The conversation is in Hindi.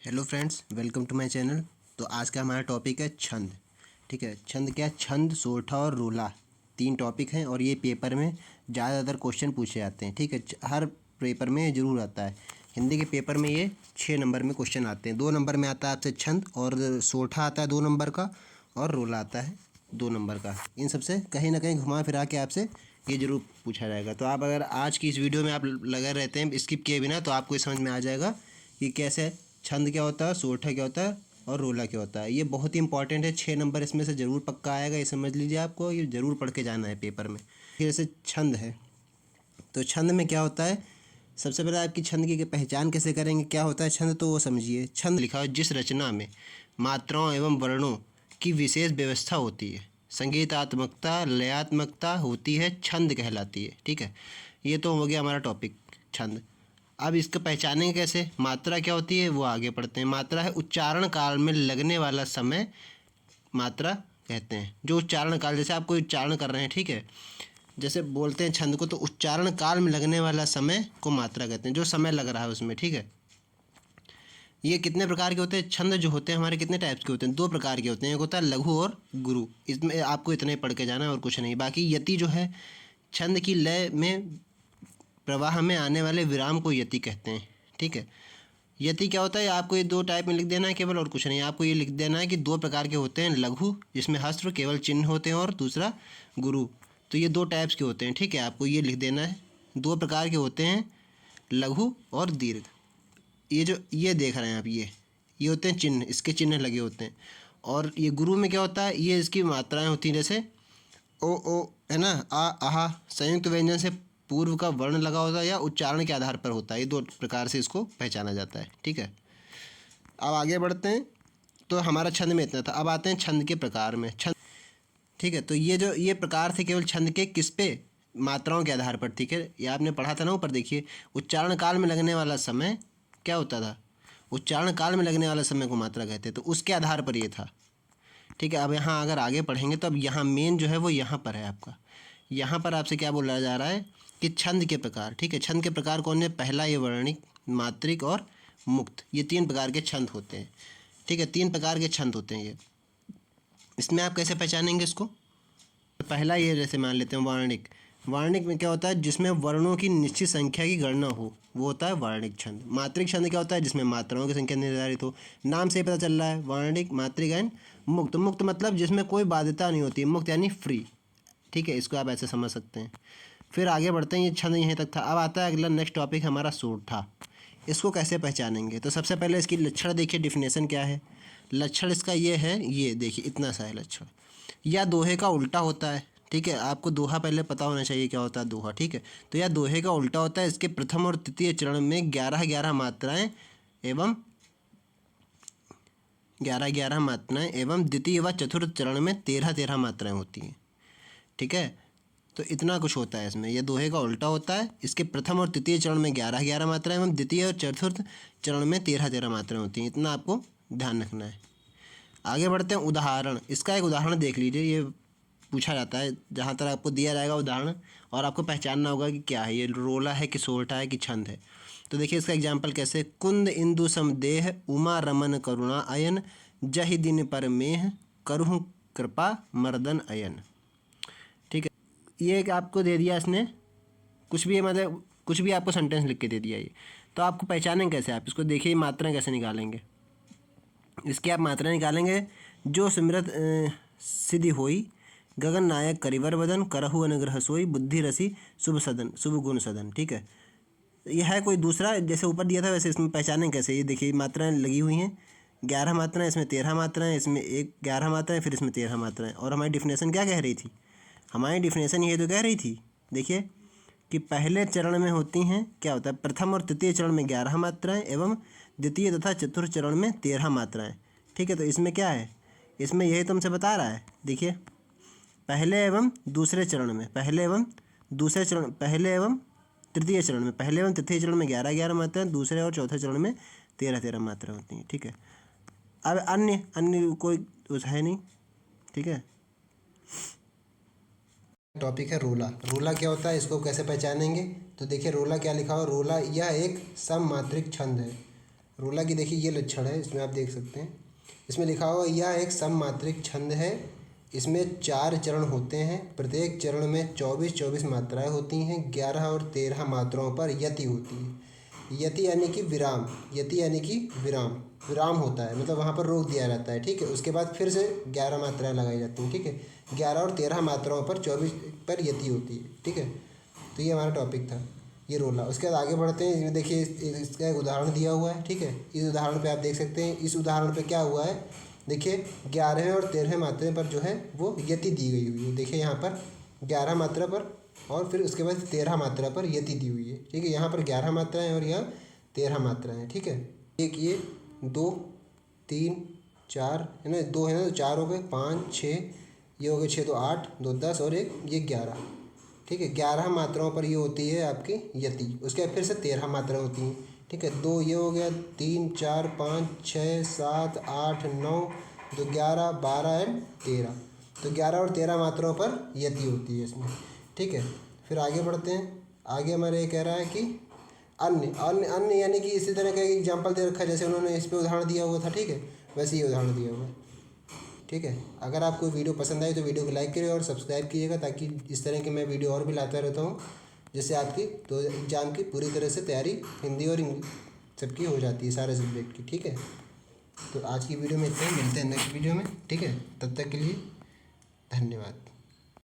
Hello friends, welcome to my channel. तो आज का हमारा टॉपिक है छंद। ठीक है, छंद क्या है? छंद, सोरठा और रोला, तीन टॉपिक हैं और ये पेपर में ज़्यादातर क्वेश्चन पूछे जाते हैं। ठीक है, हर पेपर में ये ज़रूर आता है। हिंदी के पेपर में ये 6 नंबर में क्वेश्चन आते हैं। 2 नंबर में आता है आपसे छंद, और सोरठा आता है 2 नंबर का, और रोला आता है 2 नंबर का। इन सबसे कहीं ना कहीं घुमा फिरा के आपसे ये जरूर पूछा जाएगा। तो आप अगर आज की इस वीडियो में आप लगे रहते हैं स्किप किए बिना, तो आपको ये समझ में आ जाएगा कि कैसे छंद क्या होता है, सोरठा क्या होता है और रोला क्या होता है। ये बहुत ही इंपॉर्टेंट है। 6 नंबर इसमें से ज़रूर पक्का आएगा, ये समझ लीजिए। आपको ये ज़रूर पढ़ के जाना है पेपर में। जैसे छंद है, तो छंद में क्या होता है? सबसे पहले आपकी छंद की पहचान कैसे करेंगे, क्या होता है छंद, तो वो समझिए। छंद लिखा हो जिस रचना में मात्राओं एवं वर्णों की विशेष व्यवस्था होती है, संगीतात्मकता, लयात्मकता होती है, छंद कहलाती है। ठीक है, ये तो हो गया हमारा टॉपिक छंद। अब इसको पहचानेंगे कैसे? मात्रा क्या होती है वो आगे पढ़ते हैं। मात्रा है उच्चारण काल में लगने वाला समय, मात्रा कहते हैं। जो उच्चारण काल, जैसे आप कोई उच्चारण कर रहे हैं, ठीक है, जैसे बोलते हैं छंद को, तो उच्चारण काल में लगने वाला समय को मात्रा कहते हैं, जो समय लग रहा है उसमें। ठीक है, ये कितने प्रकार के होते हैं? छंद जो होते हैं हमारे कितने टाइप्स के होते हैं? 2 प्रकार के होते हैं। एक होता है लघु और गुरु। इसमें आपको इतना ही पढ़ के जाना है और कुछ नहीं। बाकी यति जो है, छंद की लय में, प्रवाह में आने वाले विराम को यति कहते हैं। ठीक है, यति क्या होता है? आपको ये 2 टाइप में लिख देना है केवल, और कुछ नहीं। आपको ये लिख देना है कि 2 प्रकार के होते हैं। लघु, जिसमें हस्त्र केवल चिन्ह होते हैं, और दूसरा गुरु। तो ये 2 टाइप्स के होते हैं। ठीक है, आपको ये लिख देना है। 2 प्रकार के होते हैं, लघु और दीर्घ। ये जो ये देख रहे हैं आप, ये होते हैं चिन्ह, इसके चिन्ह लगे होते हैं। और ये गुरु में क्या होता है? ये इसकी मात्राएं होती हैं, जैसे ओ है ना, आ आहा, संयुक्त व्यंजन से पूर्व का वर्ण लगा होता है या उच्चारण के आधार पर होता है। ये 2 प्रकार से इसको पहचाना जाता है। ठीक है, अब आगे बढ़ते हैं। तो हमारा छंद में इतना था। अब आते हैं छंद के प्रकार में। छंद, ठीक है, तो ये प्रकार थे केवल छंद के, किस पे? मात्राओं के आधार पर। ठीक है, ये आपने पढ़ा था ना ऊपर, देखिए। उच्चारण काल में लगने वाला समय क्या होता था? उच्चारण काल में लगने वाला समय को मात्रा कहते हैं, तो उसके आधार पर ये था। ठीक है, अब यहाँ अगर आगे पढ़ेंगे तो अब यहाँ मेन जो है वो यहाँ पर है आपका। यहाँ पर आपसे क्या बोला जा रहा है कि छंद के प्रकार। ठीक है, छंद के प्रकार कौन है? पहला ये वर्णिक, मात्रिक और मुक्त, ये 3 प्रकार के छंद होते हैं। ठीक है, 3 प्रकार के छंद होते हैं ये। इसमें आप कैसे पहचानेंगे इसको? पहला ये जैसे मान लेते हैं वार्णिक। वार्णिक में क्या होता है? जिसमें वर्णों की निश्चित संख्या की गणना हो, वो होता है वार्णिक छंद। मात्रिक छंद क्या होता है? जिसमें मात्राओं की संख्या निर्धारित हो। नाम से ही पता चल रहा है, वार्णिक, मात्रिक एंड मुक्त। मुक्त मतलब जिसमें कोई बाध्यता नहीं होती, मुक्त यानी फ्री। ठीक है, इसको आप ऐसे समझ सकते हैं। फिर आगे बढ़ते हैं, ये छंद यहीं तक था। अब आता है अगला नेक्स्ट टॉपिक हमारा, सोरठा। इसको कैसे पहचानेंगे? तो सबसे पहले इसकी लक्षण देखिए, डिफिनेशन क्या है। लक्षण इसका ये है, ये देखिए, इतना सा है लक्षण। या दोहे का उल्टा होता है। ठीक है, आपको दोहा पहले पता होना चाहिए क्या होता है दोहा। ठीक है, तो यह दोहे का उल्टा होता है। इसके प्रथम और तृतीय चरण में 11-11 मात्राएं एवं 11-11 मात्राएं एवं द्वितीय व चतुर्थ चरण में 13-13 मात्राएं होती हैं। ठीक है, तो इतना कुछ होता है इसमें। यह दोहे का उल्टा होता है। इसके प्रथम और तृतीय चरण में 11-11 मात्राएं एवं द्वितीय और चतुर्थ चरण में 13-13 मात्राएं होती हैं। इतना आपको ध्यान रखना है। आगे बढ़ते हैं, उदाहरण। इसका एक उदाहरण देख लीजिए। ये पूछा जाता है, जहाँ तक आपको दिया जाएगा उदाहरण, और आपको पहचानना होगा कि क्या है, ये रोला है कि सोरठा है कि छंद है। तो देखिए इसका एग्जाम्पल कैसे। कुंद इंदु समदेह उमा रमन करुणा अयन, जहि दिन पर मेह करहूँ कृपा मर्दन अयन। ठीक है, ये एक आपको दे दिया इसने, कुछ भी मतलब कुछ भी आपको सेंटेंस लिख के दे दिया ये। तो आपको पहचानेंगे कैसे? आप इसको देखिए, मात्राएं कैसे निकालेंगे। इसकी आप मात्रा निकालेंगे। जो सिमरत सिद्धि होई, गगन नायक करिवर बदन, करहु अनुग्रह सोई, बुद्धि रसी शुभ सदन, शुभ गुण सदन। ठीक है, यह है कोई दूसरा, जैसे ऊपर दिया था वैसे इसमें पहचानें कैसे। ये देखिए मात्राएं लगी हुई हैं, 11 मात्राएं, इसमें 13 मात्राएं, इसमें एक 11 मात्राएं, फिर इसमें 13 मात्राएं। और हमारी डिफिनेशन क्या कह रही थी? हमारी डिफिनेशन ये तो कह रही थी, देखिए, कि पहले चरण में होती हैं, क्या होता है, प्रथम और तृतीय चरण में 11 मात्राएं एवं द्वितीय तथा चतुर्थ चरण में 13 मात्राएं। ठीक है, तो इसमें क्या है? इसमें यही तुमसे बता रहा है। देखिए, पहले एवं दूसरे चरण में, पहले एवं दूसरे चरण, पहले एवं तृतीय चरण में, पहले एवं तृतीय चरण में 11-11 मात्राएं, दूसरे और चौथे चरण में 13-13 मात्राएं होती हैं। ठीक है, अब अन्य अन्य कोई उस है नहीं। ठीक है, टॉपिक है रोला। रोला क्या होता है, इसको कैसे पहचानेंगे? तो देखिए रोला क्या लिखा हो। रोला यह एक सममात्रिक छंद है। रोला की देखिए ये लक्षण है, इसमें आप देख सकते हैं। इसमें लिखा हुआ यह एक सममात्रिक छंद है। इसमें 4 चरण होते हैं। प्रत्येक चरण में 24-24 मात्राएं होती हैं। 11 और 13 मात्राओं पर यति होती है। यति यानी कि विराम, यति यानी कि विराम, विराम होता है, मतलब वहाँ पर रोक दिया जाता है, ठीक है। उसके बाद फिर से 11 मात्राएं लगाई जाती हैं, ठीक है। 11 और 13 मात्राओं पर 24 पर यति होती है, ठीक है। तो ये हमारा टॉपिक था, ये रोला। उसके बाद आगे बढ़ते हैं। इसमें देखिए इसका एक उदाहरण दिया हुआ है, ठीक है। इस उदाहरण पे आप देख सकते हैं, इस उदाहरण पे क्या हुआ है। देखिए 11वें और 13वें मात्रा पर जो है वो यति दी गई हुई है। देखिए यहाँ पर 11 मात्रा पर और फिर उसके बाद 13 मात्रा पर यति दी हुई है, ठीक है। यहाँ पर 11 मात्राएँ और यहाँ 13 मात्राएँ, ठीक है। एक ये 2 3 4 है ना, 2 है ना, तो 4 हो गए, 5 6, ये हो गए 6 तो 8, 2 10 और एक ये 11, ठीक है। 11 मात्राओं पर ये होती है आपकी यति। उसके बाद फिर से 13 मात्राएं होती हैं, ठीक है। 2 ये हो गया, 3 4 5 6 7 8 9, तो 11 12 एंड 13, तो 11 और 13 मात्राओं पर यति होती है इसमें, ठीक है। फिर आगे बढ़ते हैं। आगे हमारे ये कह रहा है कि अन्य अन्य अन्य यानी कि इसी तरह का एक एग्जाम्पल दे रखा है, जैसे उन्होंने इस पर उदाहरण दिया हुआ था, ठीक है, वैसे ही उदाहरण दिया हुआ है, ठीक है। अगर आपको वीडियो पसंद आई तो वीडियो को लाइक करिए और सब्सक्राइब कीजिएगा, ताकि इस तरह के मैं वीडियो और भी लाता रहता हूँ, जिससे आपकी तो एग्ज़ाम की पूरी तरह से तैयारी हिंदी और इंग्लिश सबकी हो जाती है, सारे सब्जेक्ट की, ठीक है। तो आज की वीडियो में इतना ही, मिलते हैं नेक्स्ट वीडियो में, ठीक है। तब तक के लिए धन्यवाद।